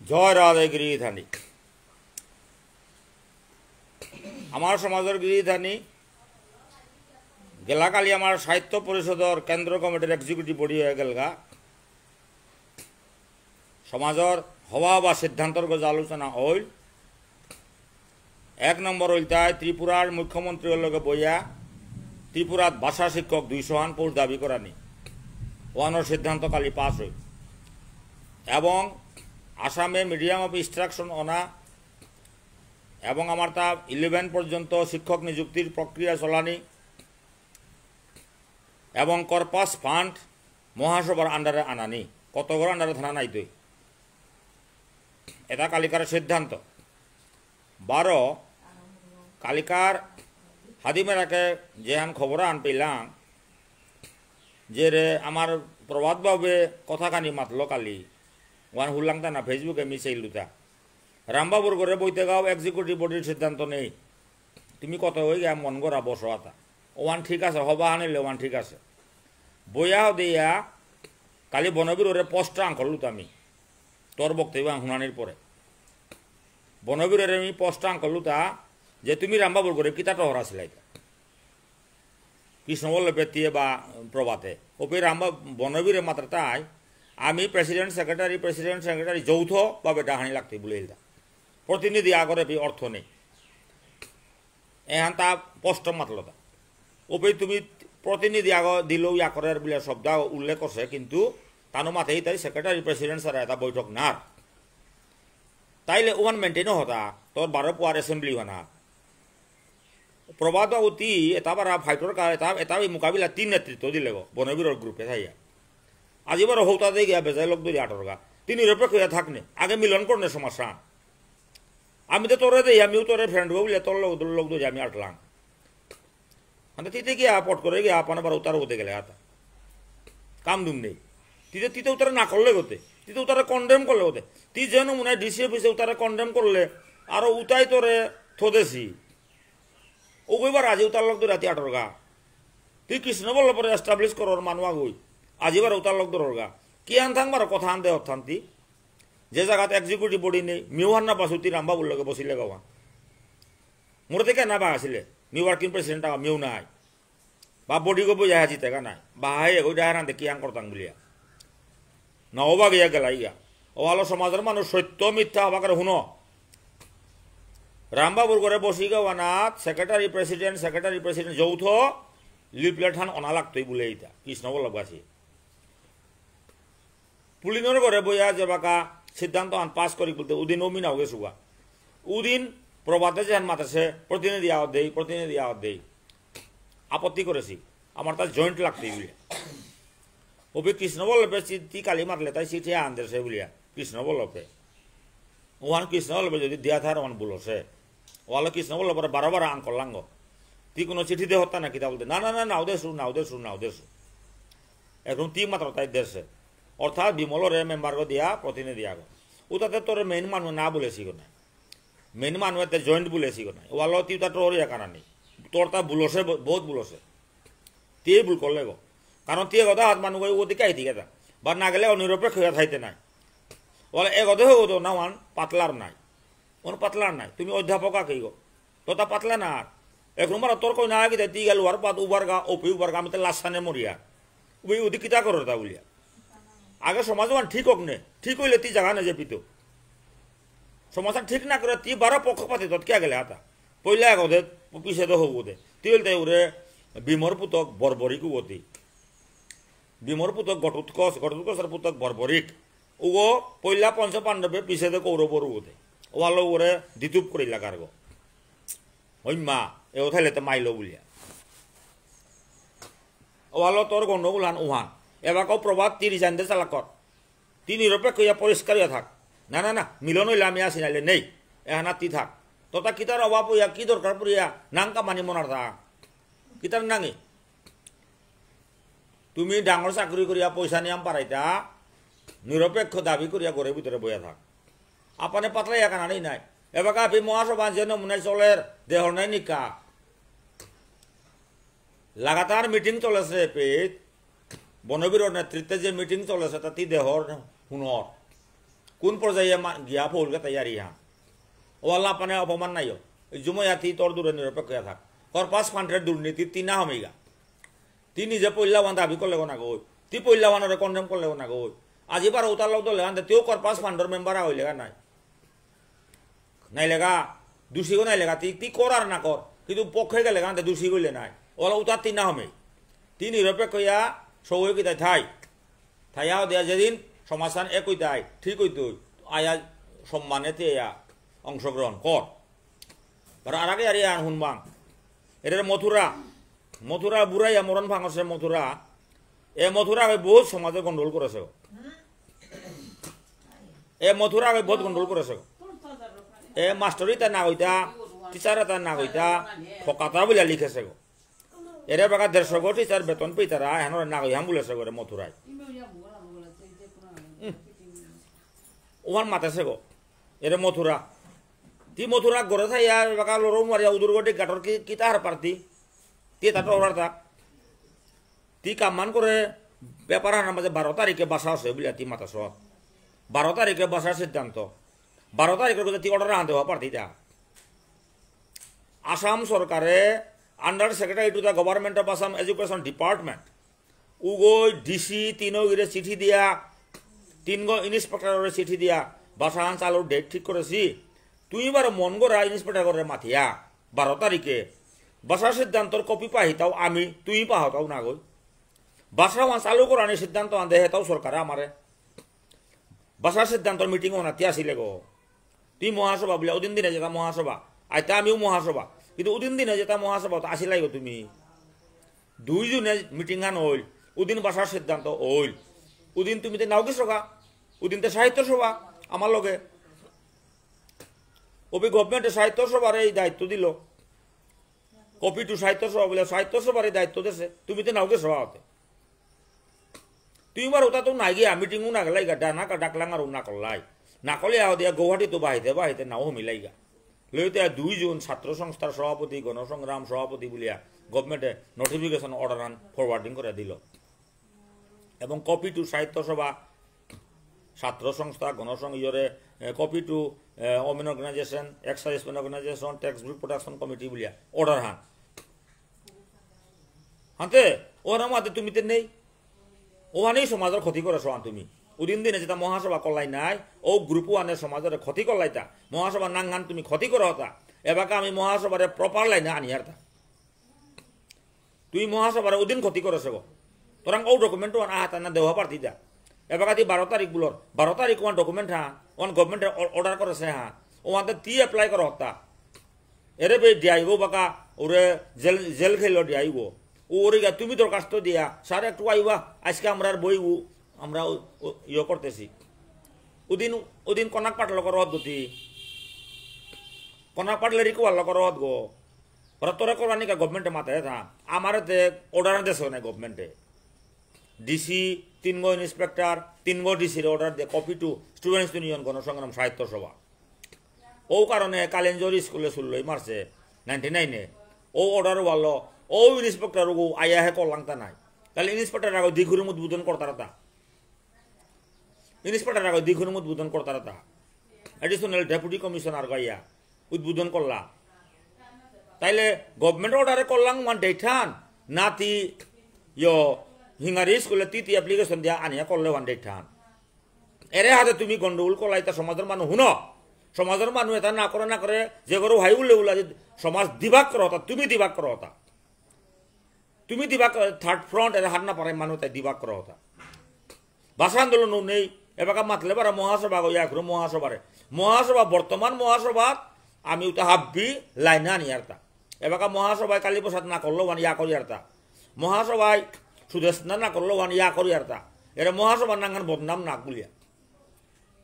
জয় রাধে গিরিধানী। আমার সমাজের গিরিধানী গেলাকালি আমার সাহিত্য পরিষদর কেন্দ্র কমিটির এক্সিকিউটিভ বডি হয়ে গেলগা। সমাজের হওয়া বা সিদ্ধান্তর গজ আলোচনা হইল। এক নম্বর হইলতায় ত্রিপুরার মুখ্যমন্ত্রীর লগে বইয়া ত্রিপুরাত ভাষা শিক্ষক 200 পোস্ট দাবি করানি ওয়ানোর সিদ্ধান্ত কালি পাস হইল। এবং আসামে মিডিয়াম অফ ইনস্ট্রাকশন অনা এবং আমার তা 11 পর্যন্ত শিক্ষক নিযুক্তির প্রক্রিয়া চলানি এবং কর্পাস ফান্ড মহাসভার আন্ডারে আনানি কতগুলো আন্ডারে থানা নাই তুই এটা কালিকার সিদ্ধান্ত। 12 কালিকার হাদিমেরাকে যেহান খবর আন পেলাম যে রে আমার প্রবাদভাবে কথাখানি মাতলো কালি ওয়ান হুল্লাংতা না ফেসবুকে মিশাইলুতা রামবাবুর ঘরে বইতে গাও এক্সিকিউটিভ বডির সিদ্ধান্ত নেই তুমি কত হয়ে গিয়া মন গড়া বসো আতা ওয়ান ঠিক আছে হবা আনিলে ওয়ান ঠিক আছে বইয়া দিয়া কালি বনবীর ওরে পোস্টটা আঁকলুত আমি তোর বক্তব্য শুনানির পরে বনবীর আমি পোস্টটা আঁকলুতা যে তুমি রামবাবুর ঘরে কিতা টহরা ছিলাইতা কৃষ্ণ বল্লভে পেতিয়ে বা প্রভাতে ওপে রামবা বনবীরে মাত্র তাই আমি প্রেসিডেন্ট সেক্রেটারি যৌথভাবে ডাহানি লাগতে বলে প্রতিনিধি আগরে অর্থ নেই এহান তা স্পষ্ট মাতলতা ওপে তুমি প্রতিনিধি আগ দিলেও ইয়াকরের বলে শব্দ উল্লেখ করছে কিন্তু তানো মাথায় তাই সেক্রেটারি প্রেসিডেন্ট স্যার এটা বৈঠক না তাইলে ওয়ান মেনটেনও হতা তোর 12 পুয়ার এসেম্বলি হনা প্রবাদ অতি এটা বারা ফাইটর এটা মোকাবিলা 3 নেতৃত্ব দিলে বনবীরের গ্রুপে থাইয়া আজিবার হৌতা দিয়ে গিয়া বেজায় লোক ধরি 18 গা 3 নিরপেক্ষ হইয়া থাকনে আগে মিলন করনে সমস্যা আমি তো তোরে দেই আমিও তোরে ফ্রেন্ড বলে তোর লোক ধরি আমি আটলাম মানে তিতে গিয়া পট করে গিয়া আপন আবার উতার হতে গেলে হাতা কাম দুম নেই তিতে উতারে না করলে হতে তিতে উতারে কন্ডেম করলে হতে তুই যেন মনে হয় ডিসি অফিসে উতারে কন্ডেম করলে আরো উতাই তোরে থদেছি ও কইবার আজি উতার লোক ধরে রাতি 18 গা তুই কৃষ্ণ বললে পরে এস্টাবলিশ করর মানুয়া গই আজিবার উতার লোক ধরর গা কি আন থাকবার কথা আনতে অর্থান্তি যে জায়গাতে এক্সিকিউটিভ বডি নেই মিউহান না বাসুতি রামবাবুর লগে বসিলে গাওয়া মোরে থেকে না বা আসলে মিউ ওয়ার্কিং প্রেসিডেন্ট মিউ নাই বা বডি গো বুঝা হাজি তেগা নাই বাহাই ওই ডাহার আনতে কি আন করতাম বলিয়া নবা গিয়া গেলাই গিয়া ও আলো সমাজের মানুষ সত্য মিথ্যা হবা করে শুনো রামবাবুর ঘরে বসি গাওয়ানাথ সেক্রেটারি প্রেসিডেন্ট যৌথ লিফলেট হান অনা লাগতই বলে এইটা কৃষ্ণ বল্লভ গাছি পুলিনের ঘরে বইয়া যে বাকা সিদ্ধান্ত আন পাস করি বলতে উদিন অমিন আগে সুগা উদিন প্রভাতে যেন মাতাছে প্রতিনিধি আওয়াত দেই আপত্তি করেছি আমার তার জয়েন্ট লাগতেই বলে ওপি কৃষ্ণ বল্লভে চিঠি কালি মারলে তাই চিঠি আনতেছে বলিয়া কৃষ্ণ বল্লভে ওহান কৃষ্ণ বল্লভে যদি দিয়া থার ওয়ান বলছে ওয়ালে কৃষ্ণ বল্লভে 12 আং করলাঙ্গ তুই কোনো চিঠি দিয়ে হত্যা না কিতা বলতে না ওদেশু এখন তুই মাত্র তাই দেশে অর্থাৎ বিমলরে মেম্বার দিয়া প্রতিনিধি আগ ও তাতে তোর মেইন মানুষ না বলেছি না মেইন মানুষ জয়েন্ট বলেছি না ওয়ালো তুই তার তোর কারণ নেই তোর তা বুলছে বহুত বুলছে তুই ভুল করলে গো কারণ তুই কথা হাত মানুষ ওদিকে আই ঠিক আছে বা না গেলে অনিরপেক্ষ হয়ে থাইতে নাই ওলা এ কথা হোক না ওয়ান পাতলার নাই তুমি অধ্যাপক আঁকেই গো তো তা পাতলা না এখন মারা তোর কই না আগে তুই গেল আর পাত উবার গা আমি তো লাসানে মরিয়া উই ওদি কিতা করো তা বলিয়া আগে সমাজ ঠিক হোক নে ঠিক হইলে তুই জাগা নে যে পিতো সমাজ ঠিক না করে তুই 12 পক্ষপাতি তোর কে গেলে হাতা পইলা ওদের পিছে তো হোক ওদের তুই বলতে ওরে বিমর পুতক বর্বরিক উগতি বিমর পুতক ঘটোৎকচের পুতক বর্বরিক উগো পইলা 5 পাণ্ডবে পিছে দে কৌরবর উগতে ওয়ালো ওরে দ্বিতুপ করিলা কারগ ওই মা এ ওথাইলে তো মাইলো বলিয়া ওয়ালো তোর গন্ডগোল হান উহান এবার কেউ প্রভাত 30 আনতে চালা কর তুই নিরপেক্ষ হইয়া পরিষ্কার হইয়া থাক না মিলন হইলে আমি আসি নাইলে নেই এহানা তুই থাক তোতা কিতার অভাব হইয়া কি দরকার পড়িয়া নাংকা মানি মনার থাক কিতার নাঙি তুমি ডাঙর চাকরি করিয়া পয়সা নিয়াম পারাইতা নিরপেক্ষ দাবি করিয়া ঘরের ভিতরে বইয়া থাক আপনে পাতলাই একানানি নাই এবার আপনি মহাসভা যেন মনে চলের দেহর নাই নিকা লাগাতার মিটিং চলেছে পেট বনবীর নেতৃত্বে যে মিটিং চলেছে তাতে দেহর হুনর কোন পর্যায়ে গিয়া ফৌলকে তৈয়ারি হ্যাঁ ও আল্লাহ পানে অপমান নাইও জুময়াতি তোর দূরে নিরপেক্ষ থাক তোর 5 ফান্ডের দুর্নীতি তিনা হমেগা তুই নিজে পল্লাবান দাবি করলে না গো তুই পল্লাবানরে কন্ডেম করলে না গো আজি বার উতার লোক দলে আনতে তেও কর 5 ফান্ডের মেম্বার হইলে নাই নাই লেগা দোষী নাই লেগা তুই কর আর না কর কিন্তু পক্ষে গেলে আনতে দোষী করলে নাই ওলা উতার তিনা হমে তুই নিরপেক্ষ ইয়া সৌই কিতাই থাইয়া দেয়া যেদিন সমাধান একই তাই ঠিক হইতো আয়া সম্মানেতে অংশগ্রহণ কর আর আগে আর ইয়ান শুনবাং এটার মথুরা বুড়াইয়া মরণ ভাঙছে মথুরা বহুত সমাজে গন্ডগোল করেছে বহুত গন্ডগোল করেছে মাস্টারি তার না হইতা টিচার তার না হইতা ফকাতা বলে লিখেছে গো এরে বাকা 150 গো টিচার বেতন পেতারা হেন না হইয়াম বলেছে গো মথুরায় ওমান মাতাছে গো এরে মথুরা ती मथुरा गरज आहे या बघा लोरो मारिया उदुरगोटे गाटर की तार पारती ती ताटो ओरता ती कामान करे ব্যাপার না মাঝে 12 তারিখে বাসা আছে বলে ती মাতা সব 12 তারিখে বাসার সিদ্ধান্ত 12 তারিখের কথা ती অর্ডার আনতে হওয়া পারতি তা আসাম সরকারে under secretary to the government of Assam education department উগো ডিসি তিনো গিরে চিঠি দিয়া তিনগো ইন্সপেক্টরের চিঠি দিয়া বাসা চালুর ডেট ঠিক করেছি তুই বার মন গড়া ইন্সপেক্টর করে মাথিয়া 12 তারিখে বাসার সিদ্ধান্তর কপি পাহিতাও আমি তুই পাহতাও না গই বাসা চালু করানি সিদ্ধান্ত আনতে হেতাও সরকারে আমারে বাসার সিদ্ধান্তর মিটিং ওনাতে আসিলে গো তুই মহাসভা বলে ওদিন দিনে যেটা মহাসভা আইতা আমিও মহাসভা কিন্তু ওদিন দিনে যেটা মহাসভা তো আসিলাই গো তুমি 2 জুনে মিটিং আন হইল ওদিন বাসার সিদ্ধান্ত হইল ওদিন তুমি তো নাও গেছো গা ওদিন তো সাহিত্য সভা আমার লগে ওবি গভর্নমেন্ট সাহিত্য সভার এই দায়িত্ব দিল কপি টু সাহিত্য সভা বলে সাহিত্য সভার এই দায়িত্ব দিছে তুমি তো নাও গেছো হতে তুই বার ওটা তো নাই গিয়া মিটিংও না গেলাই গা ডানা কা ডাকলাং আর না করলাই না করলে আও দিয়া গুয়াহাটি তো বাহিতে নাও মিলাইগা লইতে 2 জুন ছাত্র সংস্থার সভাপতি গণসংগ্রাম সভাপতি বলিয়া গভর্নমেন্টে নোটিফিকেশন অর্ডার আন ফরওয়ার্ডিং করে দিল এবং কপি টু সাহিত্য সভা ছাত্র সংস্থা গণসংঘরে কপি টু ওমেন অর্গানাইজেশন এক্সাইজমেন্ট organisation textbook production committee বলিয়া অর্ডার হান হাতে ওরা মাতে তুমি তো নেই ওখানেই সমাজের ক্ষতি করেছো তুমি ওদিন দিনে যেটা মহাসভা করলাই নাই ও গ্রুপ ওয়ানের সমাজের ক্ষতি করলাইতা মহাসভা নাঙ্গান তুমি ক্ষতি করো হতা এবাকে আমি মহাসভারে প্রপার লাইনে আনি আর তুই মহাসভারে ওদিন ক্ষতি করেছো গো তোরাং ও ডকুমেন্ট আহাতা না দেওয়া পারতি দা এবারে 12 তারিখ বুলোর 12 তারিখ ওয়ান ডকুমেন্ট হ্যাঁ ওয়ান গভর্নমেন্ট অর্ডার করেছে হ্যাঁ ওয়ান তি এপ্লাই করো হতা এরে বে দিয়াইগো বাকা ওরে জেল খেলো দিয়াইগো ওরে গা তুমি দরখাস্ত দিয়া স্যার একটু আইবা আজকে আমরা বইবু আমরা ইয়ে করতেছি ওদিন কনাক পাটল করো গতি কনাক পাটলে রিকোয়াল করো গো ওরা তোরা করবানি কা গভর্নমেন্টে মাথায় থা আমার অর্ডার দেশো না গভর্নমেন্টে ডিসি 3 গো ইন্সপেক্টর 3 গো ডিসির অর্ডার দে কপি টু স্টুডেন্টস ইউনিয়ন গণসংগ্রাম সাহিত্য সভা ও কারণে কালেঞ্জরি স্কুলে শুনলই মারছে 99 এ ও অর্ডার ওয়ালো ও ইন্সপেক্টর গো আয়া হে কলাংতা নাই তাহলে ইন্সপেক্টর আগো দিঘুর উদ্বোধন করতারাতা ইন্সপেক্টর আগো দিঘুর উদ্বোধন করতারাতা এডিশনাল ডেপুটি কমিশনার গাইয়া উদ্বোধন করলা তাইলে গভর্নমেন্ট অর্ডারে করলাম ওয়ান ডেটান নাতি ইয়ো হিঙ্গারি স্কুলে তি অ্যাপ্লিকেশন দিয়া আনিয়া করলে ওয়ান ডেটান এরে হাতে তুমি গন্ডগোল করলাইতা সমাজের মানুষ শুনো সমাজের মানুষ এটা না করে যে করো ভাই উল্লে উল্লা সমাজ দিবাক করো হতা তুমি দিবাক করো হতা তুমি দিবাক থার্ড ফ্রন্ট এর হাত না পারে মানুষ তাই দিবাক করো হতা ভাষা আন্দোলন নেই এবার মাতলে পারা মহাসভা গিয়া করো মহাসভা বর্তমান মহাসভা আমি ওটা হাব্বি লাইনে আনি আরতা এবার মহাসভায় কালী প্রসাদ না করলো ওয়ান ইয়া করি আরতা মহাসভায় সুদেশনা না করলো ওয়ান ইয়া করি আরতা এরা মহাসভা নাঙ্গান বদনাম নাক বলিয়া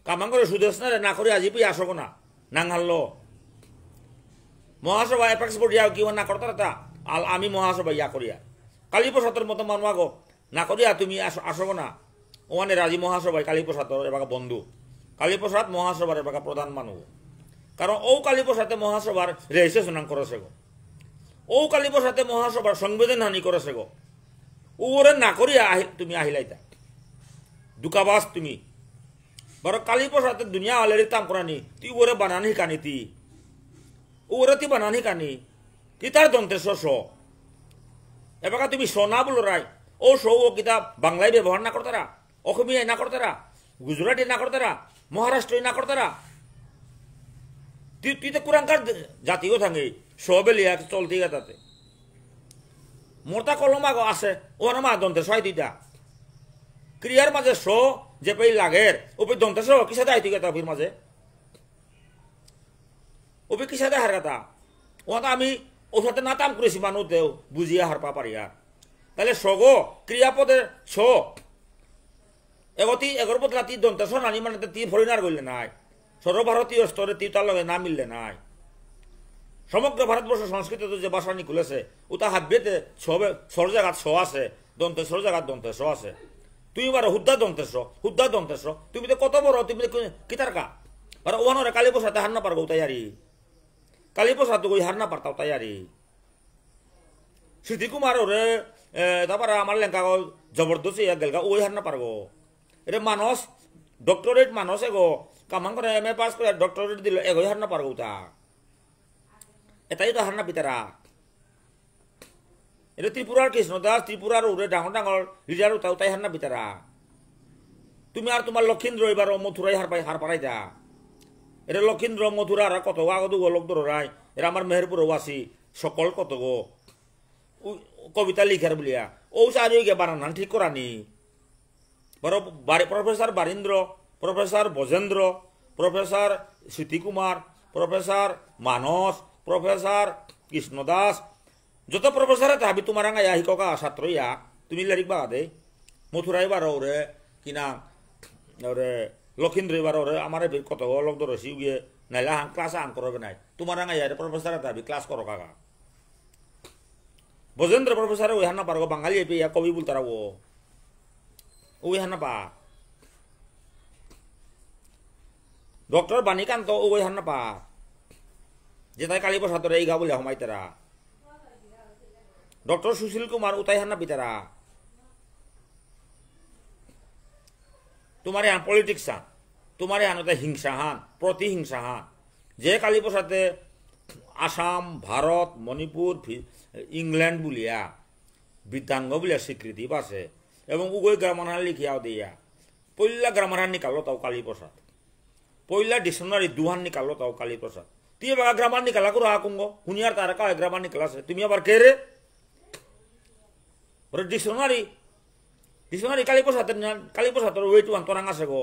কামান করে সুদেশনা না করি আজি পি আসো না নাঙ্গালো মহাসভা এপেক্স বোর্ড ইয়া কি না করতা আল আমি মহাসভা ইয়া করিয়া কালী প্রসাদের মতো মানুষ গো না করিয়া তুমি আসো না ওখানে রাজি মহাসভায় কালী প্রসাদ এবার বন্ধু কালী প্রসাদ মহাসভার এবার প্রধান মানুষ কারণ ও কালী প্রসাদে মহাসভার রেজিস্ট্রেশন করেছে গো ও কালী প্রসাদে মহাসভার সংবিধান হানি করেছে গো ওরে না করিয়া তুমি আহিলাইতা দুকাবাস তুমি বারো কালী প্রসাদ দুনিয়া আলের তাম করানি তুই ওরে বানানি কানি তি ওরে তি বানানি কানি তি তার দন্তের স এবার তুমি সোনা বলো রায় ও সৌ ও কিতাব বাংলায় ব্যবহার না করতারা অসমীয়ায় না করতারা গুজরাটি না করতারা মহারাষ্ট্রই না করতারা তুই তো কুরাঙ্কার জাতীয় থাকে সবে লিয়া চলতে তাতে মোরতা কলম আগ আছে ওখানে মা দন্তের সহায় দুইটা ক্রিয়ার মাঝে স যে পেয়ে লাগের ওপে দন্তের সহ কিসা দেয় তুই তাফির মাঝে ওপে কিসা দেয় হার কথা ওটা আমি ওসাতে না তাম করেছি মানুষ দেও বুঝিয়া হারপা পারি আর তাহলে সগ ক্রিয়াপদের স এগতি এগর বদলা তি দন্তের স নানি মানে তি ফরিনার করলে নাই সর্বভারতীয় স্তরে তি তার লগে না মিললে নাই সমগ্র ভারতবর্ষ সংস্কৃত যে ভাষা নি খুলেছে ওটা হাবিয়েতে সবে সর জায়গাত স আছে দন্তের সর জায়গাত দন্তের স আছে তুমি বারো হুদ্দা দন্তেস তুমি তো কত বড় তুমি কিতার কা আর ওখানে কালী প্রসাদ হার না পারবো তাইয়ারি কালী প্রসাদ ওই হার না পারতাও তাইয়ারি স্মৃতি কুমার ওরে তারপরে আমার লেঙ্কা জবরদস্তি গেলগা ওই হার না পারবো এটা মানস ডক্টরেট মানস এগো কামান করে এম এ পাস করে ডক্টরেট দিল এগোই হার না পারবো তা এটাই তো হার না পিতারা এটা ত্রিপুরার কৃষ্ণদাস ত্রিপুরার ওরে ডাঙর ডাঙর রিজার উঠাও তাই হার না বিতারা তুমি আর তোমার লক্ষিন্দ্র এবার মথুরাই হার পারাই দা এটা লক্ষিন্দ্র মথুরা আর কত আগত গো লোক ধরাই এরা আমার মেহেরপুর ওয়াসি সকল কত গো কবিতা লিখার বলিয়া ও চারি গে বানান ঠিক করানি বড় professor Barindra professor Bajendra professor Smriti Kumar professor Manas professor Krishnadas যত প্রফেসর তাহাবি তোমার আঙা শিকা ছাত্র ইয়া তুমি লারিক বা দে মথুরাই বার ওরে কিনা ওরে লক্ষিন্দ্র এবার ওরে আমার কত লোক ধরেছি গিয়ে নাইলে ক্লাস আন করবে নাই তোমার আঙা ইয়া প্রফেসর তাহাবি ক্লাস করো কাকা বজেন্দ্র প্রফেসর ওই হান্না পারো বাঙালি এপে ইয়া কবি বলতারা ও ওই হান্না পা ডক্টর বাণীকান্ত ওই হান্না পা যে তাই কালী প্রসাদ এই গা বলে হমাই তারা ডক্টর সুশীল কুমার উতাই হান্না পিতারা তোমার হান পলিটিক্স হান তোমার হান হিংসা হান প্রতিহিংসা হান যে কালী প্রসাদে আসাম ভারত মণিপুর ইংল্যান্ড বলিয়া বৃদ্ধাঙ্গ বলিয়া স্বীকৃতি পাছে এবং উগৈ গ্রামার লিখিয়াও দিয়া পইলা গ্রামার নিকালো তাও কালী প্রসাদ পইলা ডিকশনারি দুহান নিকালো তাও কালী প্রসাদ তুই এবার গ্রামার নিকালা করো হাকুঙ্গ শুনিয়ার তারা কা গ্রামার নিকালাছে তুমি আবার কে রে ডিকশনারি কালী প্রসাদের ওই টু আন্তরাং আছে গো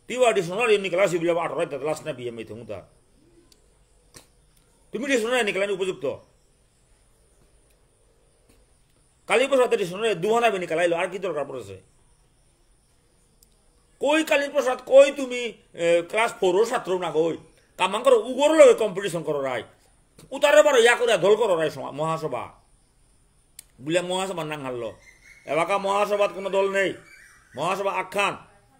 তিবা ডিকশনারি নিকালাসি বলে 18 লাস্ট না বিয়ে মেথুং তা তুমি ডিকশনারি নিকালানি উপযুক্ত কালী প্রসাদের ডিকশনারি দুহানা বে নিকালাইলো আর কি দরকার পড়েছে কই কালী প্রসাদ কই তুমি ক্লাস 4 ছাত্র না কই কামান করো উগর লগে কম্পিটিশন করো রাই উতারে বারো ইয়া করে ধল করো রাই মহাসভা বলে মহাসভা নাং হারলো এবাকা মহাসভাত কোনো দল নেই মহাসভা আখ্যান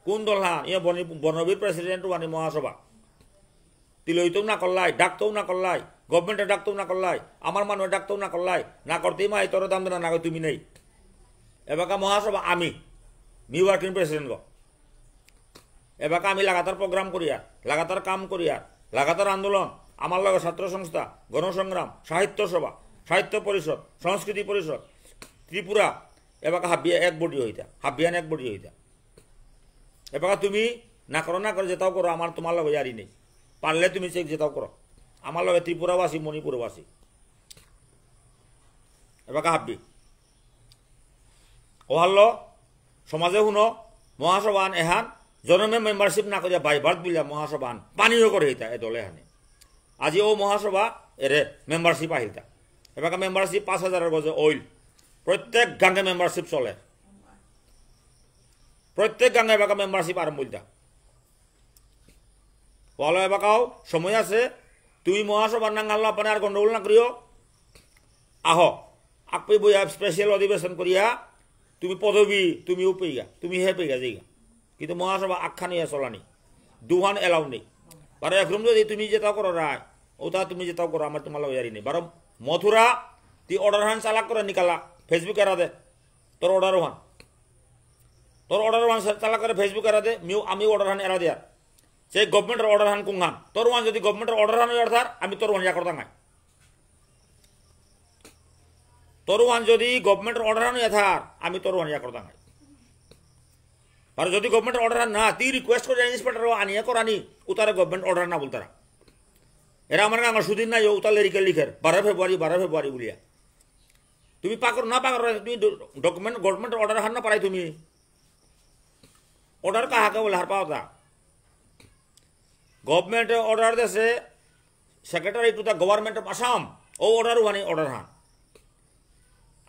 কোন দল হান ইয়ে বনবীর প্রেসিডেন্ট বানি মহাসভা তিলইতেও না করলাই ডাকতেও না করলাই গভর্নমেন্টে ডাকতেও না করলাই আমার মানুষ ডাকতেও না করলাই না করতেই মা তোর দাম দেনা না তুমি নেই এবাকা মহাসভা আমি মি ওয়ার্কিং প্রেসিডেন্ট গো এবাকা আমি লাগাতার প্রোগ্রাম করিয়া লাগাতার কাম করিয়া লাগাতার আন্দোলন আমার লগে ছাত্র সংস্থা গণসংগ্রাম সাহিত্য সভা সাহিত্য পরিষদ সংস্কৃতি পরিষদ ত্রিপুরা এবাকা হাবিয়া এক বডি হইতা হাবিয়ান এক বডি হইতা এবাকা তুমি না করে যেটাও করো আমার তোমার লগে ইয়ারি নেই পারলে তুমি চেক যেটাও করো আমার লগে ত্রিপুরাবাসী মণিপুরবাসী এবাকা হাবি ও হারলো সমাজে শুনো মহাসভান এহান জনমে মেম্বারশিপ না করিয়া বাইবার্ট বুলিয়া মহাসভান পানীয় করে হইতা এ দলে হানে আজি ও মহাসভা এরে মেম্বারশিপ আহিতা এবাকা মেম্বারশিপ 5000 গজে অইল প্রত্যেক গাঙ্গে মেম্বারশিপ চলে প্রত্যেক গাঙ্গে এবাকা মেম্বারশিপ আরম্ভ বলতা বলো এবাকাও সময় আছে তুমি মহাসভার নাঙ্গাল আপনি আর গন্ডগোল না করিও আহ আপনি বইয়া স্পেশাল অধিবেশন করিয়া তুমি পদবী তুমিও পেইগা তুমি হে পেইগা যাইগা কিন্তু মহাসভা আখ্যা নিয়ে চলানি দুহান এলাও নেই বারো একরম যদি তুমি যেটাও করো রায় ওটা তুমি যেটাও করো আমার তোমার ইয়ারি নেই বারো মথুরা তুই অর্ডার হান চালাক করে নিকালা ফেসবুকে রাধে তোর অর্ডারও হান তোর অর্ডার ওয়ান চালা করে ফেসবুক এরা দে আমি অর্ডার হান এরা দেয়ার সেই গভর্নমেন্টের অর্ডার হান কুংহান তোর ওয়ান যদি গভর্নমেন্টের অর্ডার হান এর আমি তোর ওয়ান ইয়া করতাম নাই তোর ওয়ান যদি গভর্নমেন্টের অর্ডার হান এথার আমি তোর ওয়ান ইয়া করতাম নাই আর যদি গভর্নমেন্টের অর্ডার না তুই রিকোয়েস্ট করে ইন্সপেক্টর আনিয়া করানি উতারে গভর্নমেন্ট অর্ডার না বলতারা এরা আমার আমার সুদিন নাই উতার লিখে লিখের 12 ফেব্রুয়ারি বলিয়া তুমি পাকর না পাকর তুমি ডকুমেন্ট গভর্নমেন্ট অর্ডার হান না পারাই তুমি অর্ডার কাহাকে বলে হার পাওয়া গভর্নমেন্ট অর্ডার দেশে secretary to the government of Assam ও অর্ডার ওয়ানি অর্ডার হান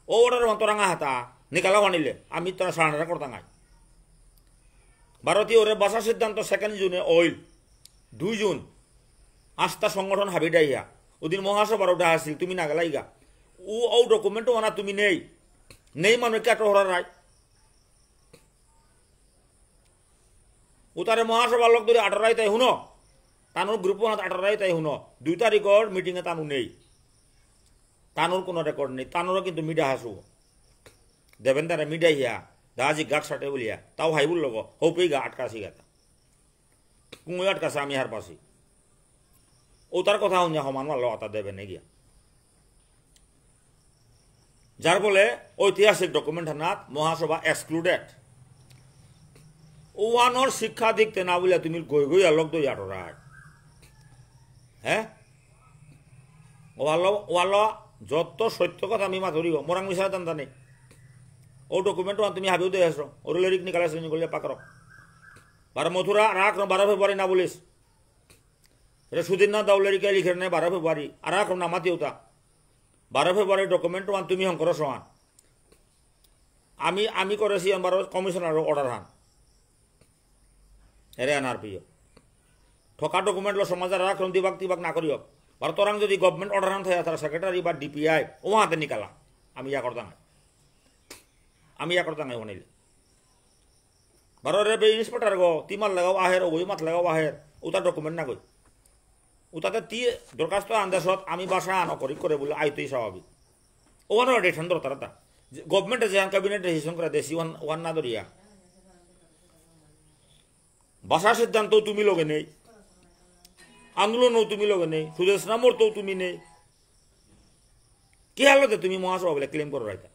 ও অর্ডার ওয়ান তোরাঙা হাতা নিকালা ওয়ানিলে আমি তোরা সারানারা করতাম ভারতীয় বাসা সিদ্ধান্ত 2 জুনে অইল 2 জুন আস্থা সংগঠন হাবিডাইয়া ওদিন মহাসভার ওটা আসছিল তুমি না গেলাইগা ও ডকুমেন্ট ওনা তুমি নেই মানুষ কে হরার রায় উতারে মহাসভার লোক ধরে 18 তাই শুনো তানুর গ্রুপ 18 তাই শুনো 2 তারিখর মিটিংয়ে তানু নেই তানুর কোনো রেকর্ড নেই তানুরও কিন্তু মিডা হাসু দেবেন তারা মিডাইয়া দাজি গাট সাটে বলিয়া তাও হাইবুল লগ হৌপেই গা আটকাছি গাতা কুঁয়ে আটকাছে আমি হার পাশি ও তার কথা শুনে সমান মারল অতা দেবে নে গিয়া যার ফলে ঐতিহাসিক ডকুমেন্ট হানাত মহাসভা এক্সক্লুডেড ওয়ানোর শিক্ষা দিকতে না বলিয়া তুমি গই গই আলোক দই আটরায় হ্যাঁ ওয়ালো যত সত্য কথা আমি মাথরিব মোরাং মিশা দান্দা নেই ও ডকুমেন্ট তুমি হাবিও দিয়ে আসো ওর লিরিক নিকালে নিকলিয়া পাকর মথুরা রাখ 12 ফেব্রুয়ারি না বলিস এটা সুদিন না দাও লিরিকে লিখে নে 12 ফেব্রুয়ারি আর রাখ না মাতিও তা 12 ফেব্রুয়ারি ডকুমেন্ট ওয়ান তুমি হং করো সমান আমি করেছি আমার কমিশনার অর্ডার হান এরে আনার প্রিয় ঠকা ডকুমেন্ট লো সমাজের রাখ দিবাক না করিও ভারতরাং যদি গভর্নমেন্ট অর্ডার হান থাকে তারা সেক্রেটারি বা ডিপিআই ও হাতে নিকালা আমি ইয়া করতাম বনাইলে ভারতের ইন্সপেক্টর গো তিমার লাগাও আহের ওই মাত লাগাও আহের ওটা ডকুমেন্ট না কই ওটাতে তি দরখাস্ত আন্দাজত আমি বাসা আনো করে বলে আইতেই স্বাভাবিক ওখানে ডেশন দরকার তা গভর্নমেন্টে যে ক্যাবিনেট ডিসিশন করে দেশি ওয়ান না দরিয়া বাসা সিদ্ধান্ত তুমি লগে নেই আন্দোলনও তুমি লগে নেই সুদেশ নামর তো তুমি নেই কি হালতে তুমি মহাসভা বলে ক্লেম করো রাইতা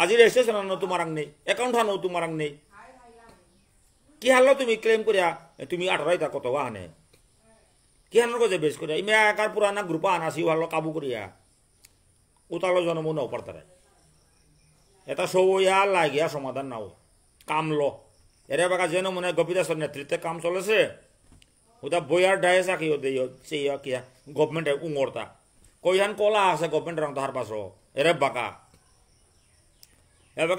আজি রেজিস্ট্রেশন আনো তোমার নেই অ্যাকাউন্ট আনো তোমার নেই কি হাল তুমি ক্লেম করিয়া তুমি 18 কত আনে কি হানোর কাছে বেশ করিয়া ইমে একার পুরানা গ্রুপ আনাসি ভালো কাবু করিয়া উতালো জন্ম নাও পারতারা এটা সবইয়া লাগিয়া সমাধান নাও কামলো এরে বাকা যেন মনে গোপীদাসের নেতৃত্বে কাম চলেছে ওটা বইয়ার ডায়ে চাকিও দেই সেই কিয়া গভর্নমেন্টে উঙরতা কইহান কলা আছে গভর্নমেন্ট রং তাহার পাশ এরে বাকা এবার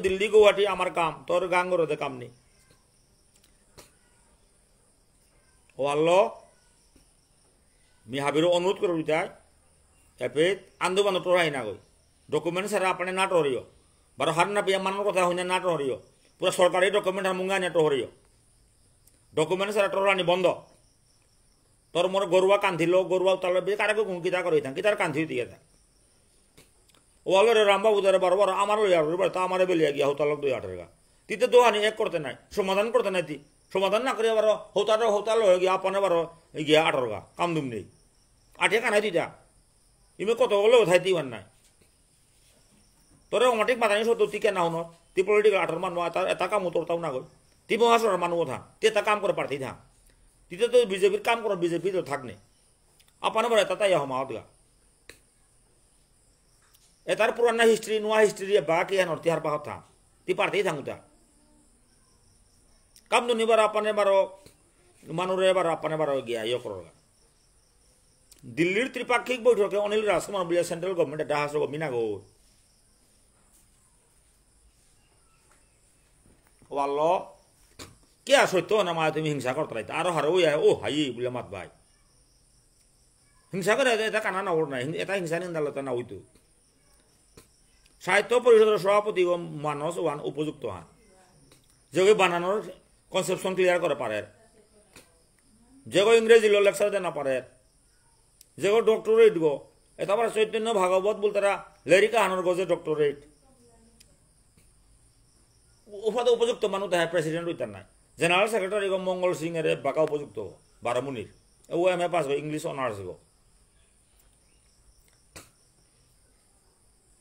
দিল্লি গৌহাটি আমার কাম তোর গাঙ্গরতে কাম নেই ও আল্লো মি হাবির অনুরোধ করে দিতাই এপে আন্দোলন তোরাই না গই ডকুমেন্ট সারা আপনি না টরিও বারো হার না পিয়া মানোর কথা হইনা না টরিও পুরো সরকারি ডকুমেন্ট মুঙ্গা না টরিও ডকুমেন্ট সারা টরানি বন্ধ তোর মোর গরুয়া কান্ধিল গরুয়া তালে কারাকে কিতা করে থাকি তার কান্ধি দিয়ে থাক ওয়ালের রামবাবু ধরে বারবার আমারও ইয়ার তা আমারে বেলিয়া গিয়া হোতালক 2-8 তিতে দোহানি এক করতে নাই সমাধান করতে নাই তি সমাধান না করিয়া বারো হোতাল হয়ে গিয়া আপনে বারো গিয়া 18 কাম দুম নেই 8 কানাই দিতা ইমে কত বলে উঠাই দিবার নাই তোরে অমাটিক মাতানি সত্য টিকে না হন তি পলিটিক্যাল 18 মানুষ এটা কাম তোরতাও না গই তি মহাসভার মানুষ থা তে তা কাম করে পারতি থা তিতে তো বিজেপির কাম করো বিজেপি তো থাকনে আপনে বারে তাই হমাওত গা এটার পুরানা হিস্ট্রি নোয়া হিস্ট্রি বাকি হেন তিহার পাহত থা তি পারতেই থাকুতা কাম দুনি বার আপনে বারো মানুরে বার আপনে বারো গিয়া ইয়ে করো দিল্লির ত্রিপাক্ষিক বৈঠকে অনিল রাজকুমার বলিয়া সেন্ট্রাল গভর্নমেন্ট এটা হাসব মিনা গো ওয়াল কে সত্য না মা তুমি হিংসা করতে রাইতা আরো হারো ও হাই বলে মাত ভাই হিংসা করে এটা কানা না ওর নাই এটা হিংসা নিন্দালতা না হইতো সাহিত্য পরিষদের সভাপতি মানস ওয়ান উপযুক্ত হান যে বানানোর কনসেপশন ক্লিয়ার করে পারে যে ইংরেজি লেকচার দেনা পারে যে ডক্টরেট গো এটা আবার চৈতন্য ভাগবত বলতে লেরিকা হানোর গো যে ডক্টরেট উফাতে উপযুক্ত মানুষ তাহে প্রেসিডেন্ট হইতার নাই জেনারেল সেক্রেটারি গো মঙ্গল সিং এর বাকা উপযুক্ত বারামুনির ও এম.এ. পাস গো ইংলিশ অনার্স গো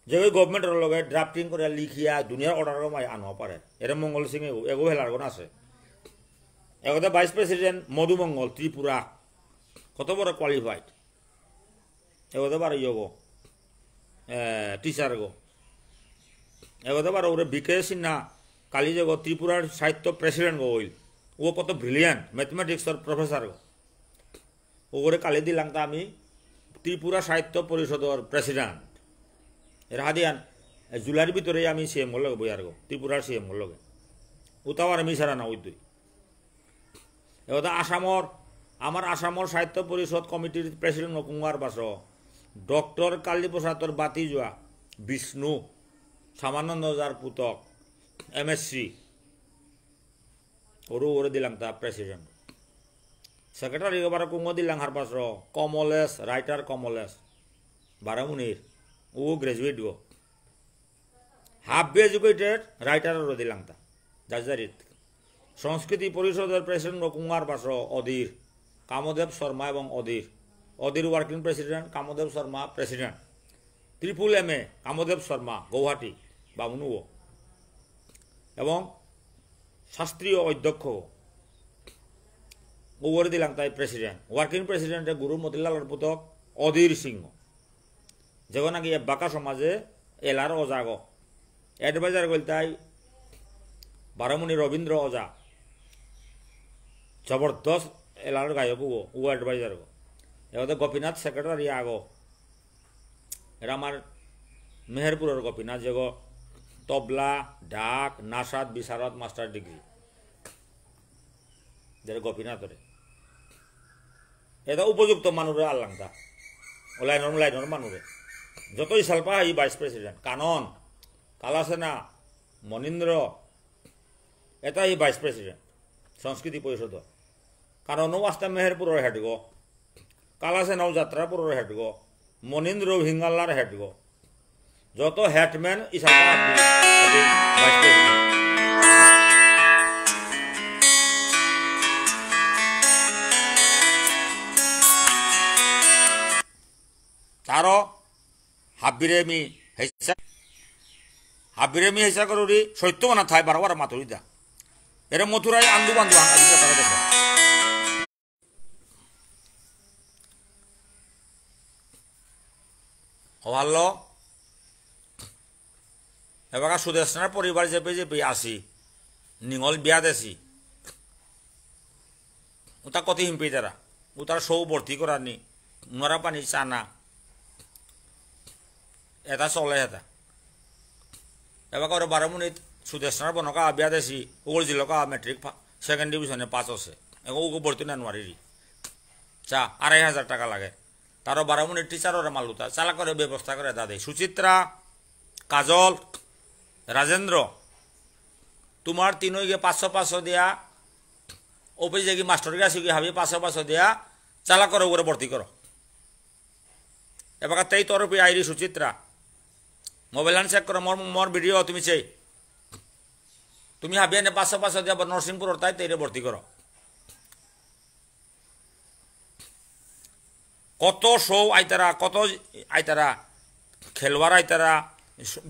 যে ওই গভর্নমেন্টের লগে ড্রাফটিং করে লিখিয়া দুনিয়ার অর্ডার মাই আনবা পারে এর মঙ্গল সিং এগো হেলার কোন আছে এগোতে ভাইস প্রেসিডেন্ট মধুমঙ্গল ত্রিপুরা কত বড় কোয়ালিফাইড এগোতে পারে ইয়গো টিচার গো এগোতে পারে ওরে বিকে সিনহা কালি যে গো ত্রিপুরার সাহিত্য প্রেসিডেন্ট গো ওইল ও কত ব্রিলিয়ান্ট ম্যাথমেটিক্সের প্রফেসর গো ওরে কালি দিলাম তা আমি ত্রিপুরা সাহিত্য পরিষদের প্রেসিডেন্ট এর হাদিয়ান জুলাইয়ের ভিতরে আমি সিএম হল লগে বইয়ার গো ত্রিপুরার সিএম হল লগে ওটাও আর মিশারা না ওই তুই এবার আমার আসামর সাহিত্য পরিষদ কমিটির প্রেসিডেন্ট নকুমার বাস ডক্টর কালীপ্রসাদর বাতি যোৱা বিষ্ণু সামানন্দ যার পুতক MSc ওরে দিলাম তা প্রেসিডেন্ট সেক্রেটারি এবার কুঙ্গ দিলাম হার পাশ কমলেশ রাইটার কমলেশ বারামুনির ও গ্রাজুয়েট গো হাফ বি এডুকেটেড রাইটারও দিলাম তা জাজারিত সংস্কৃতি পরিষদের প্রেসিডেন্ট কুমার বাস অধীর কামদেব শর্মা এবং অধীর working president Kamdev Sharma president ত্রিপুল M.A. কামদেব শর্মা গৌহাটি বামুনুও এবং শাস্ত্রীয় অধ্যক্ষ ওরে দিলাম তাই প্রেসিডেন্ট ওয়ার্কিং প্রেসিডেন্টে গুরু মতিলালের পুতক অধীর সিংহ যেগুলো নাকি বাঁকা সমাজে এলার অজাগ অ্যাডভাইজার গল তাই বারামুনি রবীন্দ্র ওজা জবরদস্ত এলার গায়ক ও অ্যাডভাইজার গো এবার গোপীনাথ সেক্রেটারি আগো এরা আমার মেহেরপুরের গোপীনাথ যে গো তবলা ঢাক নাসাদ বিশারদ মাস্টার ডিগ্রি যেটা গোপীনাথরে এটা উপযুক্ত মানুষে আল্লাংটা লাইনর মানুষে যতই সালপা এই ভাইস প্রেসিডেন্ট কানন কালাসেনা মনীন্দ্র এটা এই ভাইস প্রেসিডেন্ট সংস্কৃতি পরিষদ কারণও আসতে মেহেরপুরের হেড গো কালাসেনাও যাত্রাপুরের হেড গো মনীন্দ্র হিঙ্গাল্লার হেড গো যত হেডম্যান ইসালপা ভাইস প্রেসিডেন্ট তারও হাবিরেমি হেসা করি সত্য না থাই বারবার মাতুরি দা এরা মথুরায় আন্দু বান্ধু তারা দেখো হল এবার সুদেশনার পরিবার চেপে আসি নিঙল বিয়া দেছি ওটা কত হিমপি তারা ও তার সৌ ভর্তি করার নি নোরা পানি চানা এটা চলে এটা এবার করে বারোমুনিত সুদেশনার বনকা বিয়া দেছি ওগুলো জিলকা মেট্রিক সেকেন্ড ডিভিশনে পাস আছে ওকে ভর্তি না নোৱাৰি চা 2,500 টাকা লাগে তারও বারোমুনির টিচারের মালুতা চালা করে ব্যবস্থা করে দাদে সুচিত্রা কাজল রাজেন্দ্র তোমার তিনই গিয়ে 500 দিয়া অফিসে গিয়ে মাস্টার কাছে গিয়ে হাবি 500 দিয়া চালা করে ওরে ভর্তি করো এবার তাই তরফে আইরি সুচিত্রা মোবাইল চেক করো মোর ভিডিও তুমি চাই তুমি হাবি এনে 500 দিয়া নরসিংপুর তাই তাইরে ভর্তি করো কত শো আইতারা কত আইতারা খেলোয়াড় আইতারা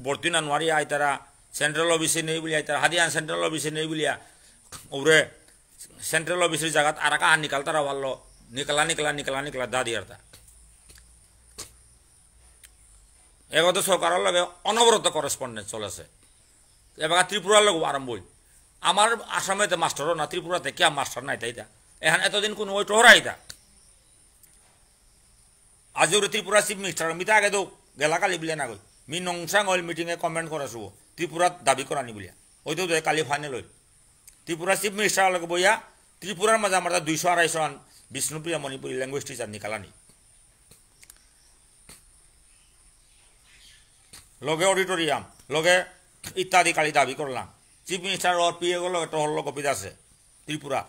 ভর্তি না নোৱাৰি আইতারা সেন্ট্রাল অফিসে নেই বলি আইতারা হাদিয়ান সেন্ট্রাল অফিসে নেই বলিয়া ওরে সেন্ট্রাল অফিসের জায়গাত আর কা নিকাল তারা ভালো নিকলা দা দিয়ার তা এগত সরকারের লগে অনবরত করেসপন্ডেন্স চলেছে এবার ত্রিপুরার লগে আরম্ভ হই আমার আসামেতে মাস্টারও না ত্রিপুরাতে কে মাস্টার নাই তাইতা এখন এতদিন কোনো ওই টোহরা আইতা আজ ওরে ত্রিপুরা চিফ মিনিস্টার মিতা আগে তো গেলা কালি বলিয়া না গই মি নংসাং অইল মিটিংয়ে কমেন্ট করেছো ত্রিপুরাত দাবি করানি বলিয়া ওই তো কালি ফাইনাল হইল ত্রিপুরা চিফ মিনিস্টার লগে বইয়া ত্রিপুরার মাঝে আমার 200-250 বিষ্ণুপ্রিয়া মণিপুরী ল্যাঙ্গুয়েজ টিচার নিকালানি লগে অডিটোরিয়াম লগে ইত্যাদি কালি দাবি করলাম চিফ মিনিস্টার ওর পিএ গেল একটা হল কপিত আছে ত্রিপুরা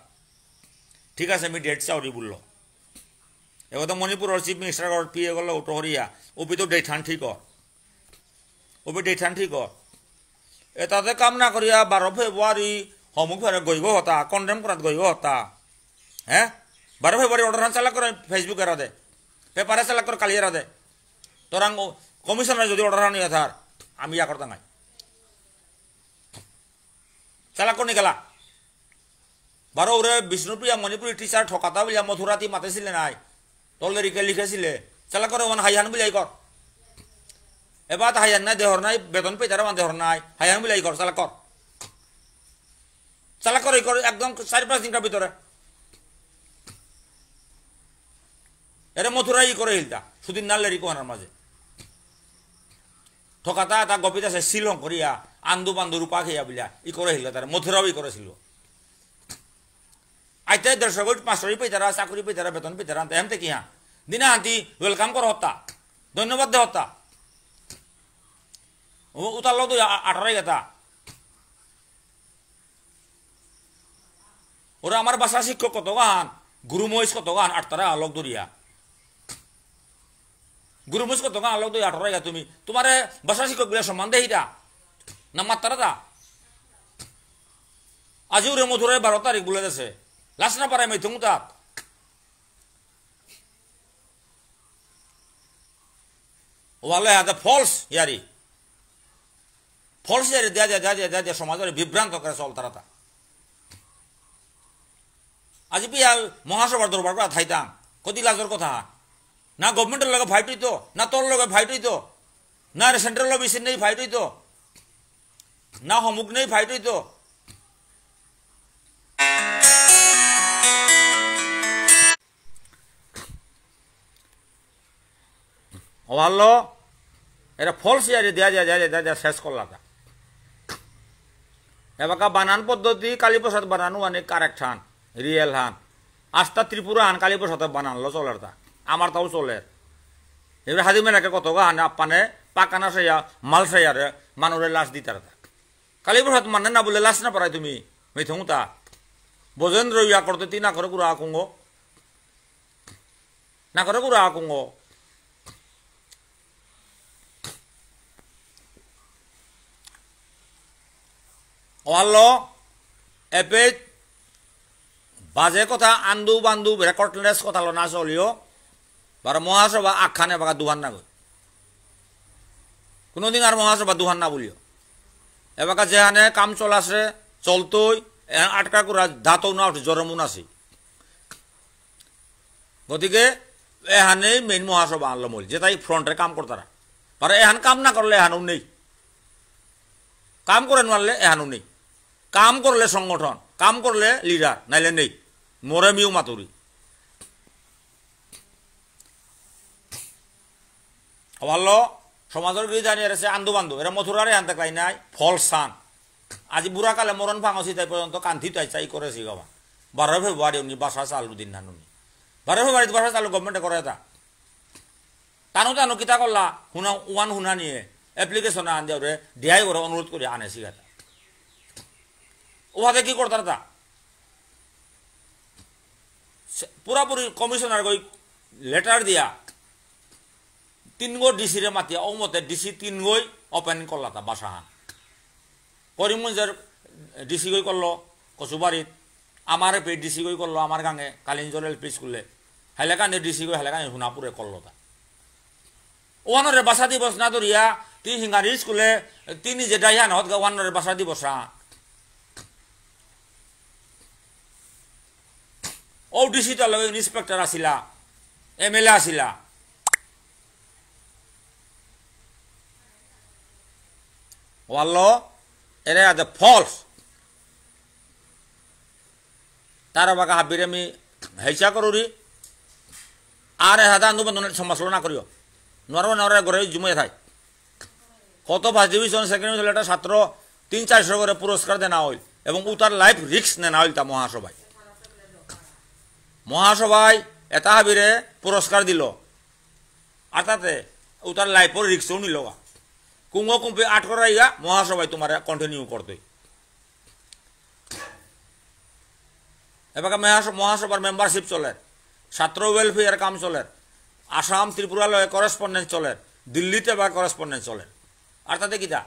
ঠিক আছে আমি ডেট চাউরি বললো এবার তো মণিপুরের চিফ মিনিস্টার ওর পিএ গেল টহরিয়া ওপি তো ডেঠান ঠিক ওপি ডেঠান ঠিক এটাতে কাম না করিয়া 12 ফেব্রুয়ারি সমুখ ফেরে গইব হতা কন্ডেম করাত গইব হতা হ্যাঁ 12 ফেব্রুয়ারি অর্ডার চালা করে ফেসবুকে রাদে পেপারে চালা করে কালিয়ে রাদে তোরাং কমিশনার যদি অর্ডার নিয়ে থার আমি ইয়া করতাম নাই চালা করে গেলা 12 ওরে বিষ্ণুপ্রিয়া মণিপুরি টিচার ঠকাতা বলিয়া মথুরাতি মাতেছিলে নাই তলে রিকে লিখেছিলে চালা করে ওখানে হাইহান বিলাই কর এবার হাইয়ান নাই দেহর নাই বেতন পেতারা মান দেহর নাই হাইয়ান বিলাই কর চালা করে একদম 4-5 দিনকার ভিতরে এরা মথুরাই করে হিলতা সুদিন নালেরি কোহানার মাঝে ঠকাতা তা গপিত আছে শিলং করিয়া আন্দু বান্দু রূপা খেয়া বিলা ই করে হিল তার মথুরাও ই করেছিল আইতে 150 কোটি 500 পেতারা চাকরি পেতারা বেতন পেতারা এমতে কি হ্যাঁ দিনা হাঁটি ওয়েলকাম কর হত্যা ধন্যবাদ দে হত্যা উতারলো তো 18 গেতা ওরা আমার বাসা শিক্ষক কত গান গুরু মহিষ কত গান 8 তারা আলোক দরিয়া গুরু মহিষ কত গান আলোক দরিয়া 18 গা তুমি তোমারে বাসা শিক্ষক বিলা সম্মান দে হিটা না মাত্রা দা আজি ওরে মধুরায় 12 তারিখ বলে দেছে লাস না পারে মেথুং তাক ওয়ালে হাতে ফলস ইয়ারি দিয়া সমাজের বিভ্রান্ত করে চল তারা আজি পিয়া মহাসভার দরবার করা থাইতাম কতি লাজর কথা না গভর্নমেন্টের লগে ফাইট হইতো না তোর লগে ফাইট হইতো না সেন্ট্রাল অফিসের নেই ফাইট হইতো না সমুখ নেই ফাইট হইতো ওয়াল্লো এটা ফলস ইয়ারি দিয়া শেষ করলা এবাকা বানান পদ্ধতি কালীপ্রসাদ বানানো অনেক কারেক্ট হান রিয়েল হান আস্তা ত্রিপুরা হান কালীপ্রসাদ বানানলো চলের তা আমার তাও চলে এবার হাজি মেনাকে কত হান আপানে পাকানা সাইয়া মাল সাইয়ারে মানুষের লাশ দিতার কালীপ্রসাদ মানে না বলে লাশ না পারাই তুমি মিথুং তা বজেন্দ্র ইয়া করতে তি না করে গুড়া আকুঙ্গ না করে গুড়া আকুঙ্গ ওয়াল্লো এপে বাজে কথা আন্দু বান্দু রেকর্ডলেস কথা না চলিও বার মহাসভা আখ্যানে বাগা দুহান না গই কোনোদিন আর মহাসভা দুহান না বলিও এবাকা যেহানে কাম চলাছে চলতই আটকা করা ধাতও না উঠে জরমুন আছে গতিকে এহানেই মেইন মহাসভা আনলো মল যেটাই ফ্রন্টে কাম করতারা আর এহান কাম না করলে এহানও নেই কাম করে নারলে এহানও নেই কাম করলে সংগঠন কাম করলে লিডার নাইলে নেই মরে মিউ মাতুরি ভালো সমাজের গিয়ে জানিয়ে রেছে আন্দু বান্ধু এরা মথুরারে আনতে পাই নাই ফল সান আজি বুড়া কালে মরণ ভাঙছি তাই পর্যন্ত কান্তি তাই চাই করেছি বাবা 12 ফেব্রুয়ারি উনি বাসা চালু দিন না নুনি 12 ফেব্রুয়ারি বাসা চালু গভর্নমেন্টে করে তা টানো কিতা করলা হুনা নিয়ে অ্যাপ্লিকেশন আন দেওয়া ডিআই করে অনুরোধ করে আনে শিখাতা ওহাতে কি করতার তা পুরাপুরি কমিশনার গই লেটার দিয়া 3 গো ডিসি রে মাতিয়া ওমতে ডিসি 3 গই ওপেন করলা তা বাসা করিমগঞ্জের ডিসি গই করলো কচুবাড়িত আমার পে ডিসি গই করলো আমার গাঙে কালিঞ্জর এলপি স্কুলে হাইলাকান্দি ডিসি গই হাইলাকান্দি সোনাপুরে করলো তা ওয়ানরে বাসা দিবস না ধরিয়া তুই হিঙ্গারি স্কুলে তিনি যে ডাইয়া নহত ওয়ানরে বাসা দিবসা ও ডিসি তার লগে ইন্সপেক্টর আসিলা এমএলএ আসিলা ওয়াল্লো এরে আজ ফলস তার বাগা হাবিরে আমি হেসা করুরি আর হাদা আন্দোলন সমালোচনা না করিও নরম ঘরে জুমে থাই কত ফার্স্ট ডিভিশন সেকেন্ড ডিভিশন একটা ছাত্র 300-400 করে পুরস্কার দেনা হইল এবং উতার লাইফ রিস্ক নেনা হইল তা মহাসভায় এটা হাবিরে পুরস্কার দিল আর তাতে উতার লাইফর রিক্সও নিল কুঙ্গ কুম্পে আট করাইয়া মহাসভায় তোমার কন্টিনিউ করতে এবার মহাসভার মেম্বারশিপ চলে ছাত্র ওয়েলফেয়ার কাম চলে আসাম ত্রিপুরালয়ে করেসপন্ডেন্স চলে দিল্লিতে বা করেসপন্ডেন্স চলে আর তাতে কিতা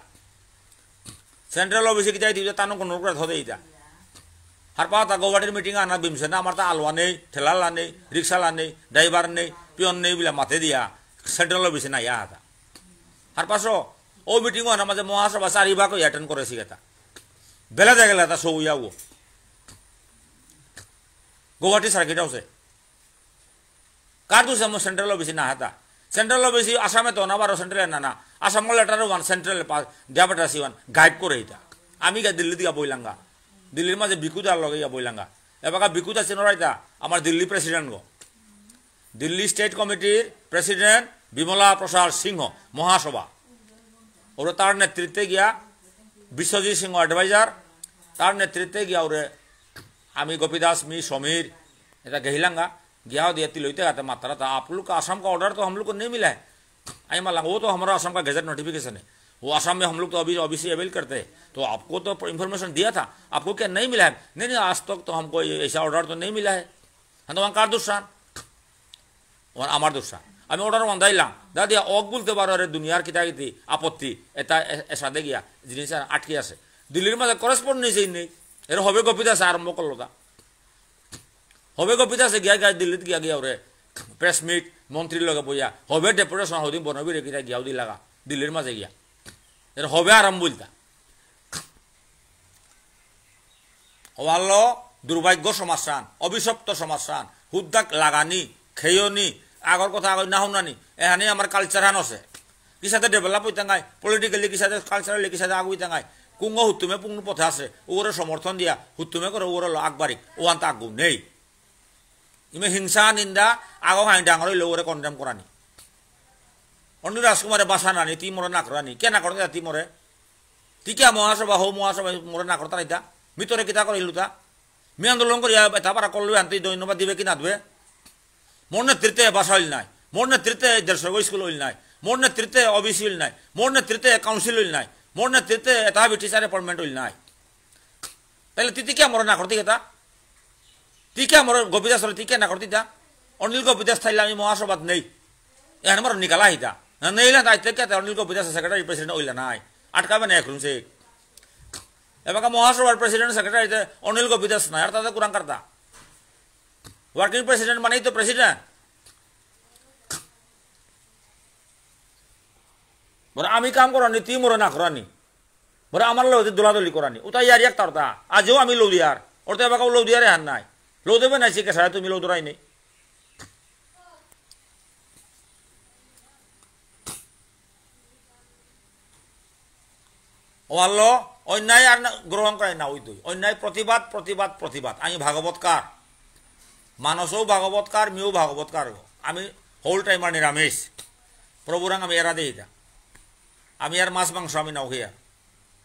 সেন্ট্রাল অফিসে কিতাই দিবে তানো কোনো করে ধরে ইটা হারপা তা গৌহাটির মিটিং আনা বিমছে না আমার তা আলওয়া নেই ঠেলা নেই রিক্সালা নেই ড্রাইভার নেই পিয়ন নেই বলে মাথে দিয়া সেন্ট্রাল অফিসে না ইয়া হাতা হারপাস ও মিটিং আনা মাঝে মহাসভা চারিভাগ অ্যাটেন্ড করেছি এটা বেলা যায় গেলে তা সৌ ইয়াও গৌহাটি সার্কিট হাউসে কার দোষ আমার সেন্ট্রাল অফিসে না হাতা সেন্ট্রাল অফিসে আসামে তো না বারো সেন্ট্রাল না আসাম লেটার ওয়ান সেন্ট্রাল ডিয়াবেটাসি ওয়ান গাইড করে এটা আমি দিল্লি দিয়া বইলাঙ্গা দিল্লির মাঝে বিকুদার লগে ইয়া বইলাঙ্গা এবার বিকুদ আছে নরাইতা আমার দিল্লি প্রেসিডেন্ট গো দিল্লি স্টেট কমিটির প্রেসিডেন্ট বিমলা প্রসাদ সিংহ মহাসভা ওরা তার নেতৃত্বে গিয়া বিশ্বজিৎ সিংহ অ্যাডভাইজার তার নেতৃত্বে গিয়া ওরে আমি गोपीदास मी समीर এটা গেহিলাঙ্গা गया दिया तिलोते आते मात्रा था आप लोग का आसाम का ऑर्डर तो हम लोग को नहीं मिला है आई माला वो तो हमारा आसाम का गजट नोटिफिकेशन है वो आसाम में हम लोग तो अभी ऑब्वियसली अवेल करते हैं तो आपको तो इन्फॉर्मेशन दिया था आपको क्या नहीं मिला है नहीं आज तक तो हमको ऐसा ऑर्डर तो नहीं मिला है तो वहाँ कार दुस्सान वहाँ आमार दुस्सान আমি অর্ডার বান্ধাইলাম দাদি অক বলতে পারো আরে দুনিয়ার কিতাগিতি আপত্তি এটা এসাদে গিয়া জিনিস আটকে আছে দিল্লির মাঝে করেসপন্ডেন্সই নেই এর হবে গোপীদাস আরম্ভ করলো তা হবে গোপীদাসে গিয়া গিয়া দিল্লিতে গিয়া গিয়া ওরে প্রেস মিট মন্ত্রীর লগে বইয়া হবে ডেপুটেশন হদিন বনবি রে কিতা গিয়াও দি লাগা দিল্লির মাঝে গিয়া এর হবে আরাম বলতা ওয়াল্লো দুর্ভাগ্য সমাসান অভিশপ্ত সমাসান হুদ্দাক লাগানি খেয়নি আগর কথা আগর না শুনানি এহানি আমার কালচার হান আছে কিসাতে ডেভেলপ হইতে গাই পলিটিক্যালি কিসাতে কালচারালি কিসাতে আগ হইতে গাই কুঙ্গ হুত্তুমে পুঙ্গ পথে আছে ওরে সমর্থন দিয়া হুত্তুমে করে ওরে আগবারিক ওয়ান্তা আগু নেই ইমে হিংসা নিন্দা আগো হাই ডাঙর হইলে ওরে কন্ডেম করানি অন্য রাজকুমারে বাসা নানি তি মরে না করানি কে না করতে তি মরে তি কে মহাসভা হো মহাসভা মরে না করতা নাইতা মিতরে কিতা করিলু তা মি আন্দোলন করিয়া এটা পারা করলু আনতে ধন্যবাদ দিবে কি না দেবে মোর নেতৃত্বে বাসা হইল নাই মোর নেতৃত্বে দেড়শো স্কুল হইল নাই মোর নেতৃত্বে অবিসি হইল নাই মোর নেতৃত্বে কাউন্সিল হইল নাই মোর নেতৃত্বে এটা টিচার অ্যাপয়েন্টমেন্ট হইল নাই তাহলে তিতি কে মরে না করতে গেতা টিকে আমার গোপীদাস টিকে না করতে তা অনিল গোপীদাস থাইলে আমি মহাসভাত নেই এখানে আমার নিকালা হিতা নেইলা তাই থেকে অনিল গোপীদাস সেক্রেটারি প্রেসিডেন্ট হইলা নাই আটকাবে না এখন সে এবার মহাসভার প্রেসিডেন্ট সেক্রেটারিতে অনিল গোপীদাস নাই আর তাদের কুরাং কার্তা ওয়ার্কিং প্রেসিডেন্ট মানেই তো প্রেসিডেন্ট বলে আমি কাম করানি তি মরে না করানি বলে আমার লোক দোলাদলি করানি ওটাই আর এক তার তা আজও আমি লৌ দিয়ার ওর তো এবার লৌ দিয়ারে হার নাই লো দেবে না শিখে সারা তুমি লো দৌড়াই নেই ও আল্লাহ অন্যায় আর গ্রহণ করে না ওই দুই অন্যায় প্রতিবাদ প্রতিবাদ প্রতিবাদ আমি ভাগবতকার মানসও ভাগবতকার মিও ভাগবতকার আমি হোল টাইমার নিরামিষ প্রভুরাং আমি এরা দিই আমি আর মাছ মাংস আমি নাও খেয়া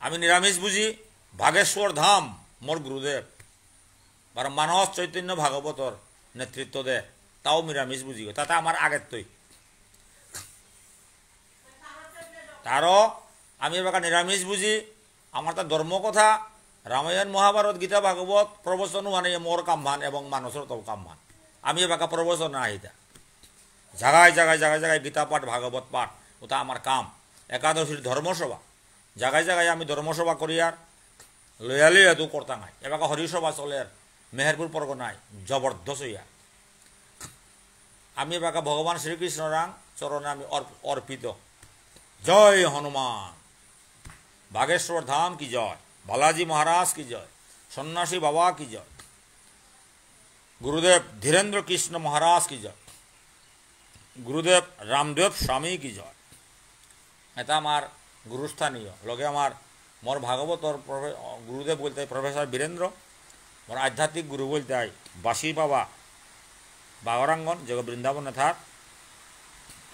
আমি নিরামিষ বুঝি ভাগেশ্বর ধাম মোর গুরুদেব আর মানস চৈতন্য ভাগবতর নেতৃত্ব দে তাও নিরামিষ বুঝি তাতে আমার আগের তৈ তারও আমি এবার নিরামিষ বুঝি আমার তার ধর্ম কথা রামায়ণ মহাভারত গীতা ভাগবত প্রবচন মানে মোর কামভান এবং মানসর তো কামভান আমি এবার প্রবচন না আহিতা জায়গায় জায়গায় জায়গায় জায়গায় গীতা পাঠ ভাগবত পাঠ ওটা আমার কাম একাদশীর ধর্মসভা জায়গায় জায়গায় আমি ধর্মসভা করি আর লয়ালি এত করতা নাই এবার হরিসভা চলে আর মেহেরপুর পরগনায় জবরদস্ত হইয়া আমি এবার ভগবান শ্রীকৃষ্ণ রাং চরণে আমি অর্পিত জয় হনুমান বাগেশ্বর ধাম কি জয় বালাজি মহারাজ কি জয় সন্ন্যাসী বাবা কি জয় গুরুদেব ধীরেন্দ্র কৃষ্ণ মহারাজ কি জয় গুরুদেব রামদেব স্বামী কি জয় এটা আমার গুরুস্থানীয় লগে আমার মোর ভাগবতর গুরুদেব বলতে প্রফেসর বীরেন্দ্র মোর আধ্যাত্মিক গুরু বলতে হয় বাসী বাবা বাগরাঙ্গন যে বৃন্দাবন থাক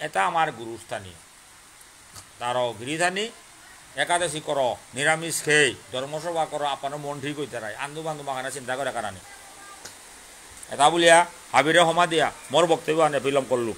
এটা আমার গুরুস্থানীয় তারও গিরিধানী একাদশী করো নিরামিষ খেয়ে ধর্মসভা করো আপনার মন ঠিক হইতে রায় আন্দু বান্ধব বাগানে চিন্তা করে কারণে এটা বলিয়া হাবিরে সমা দিয়া মোর বক্তব্য আনে বিলম্ব করলু।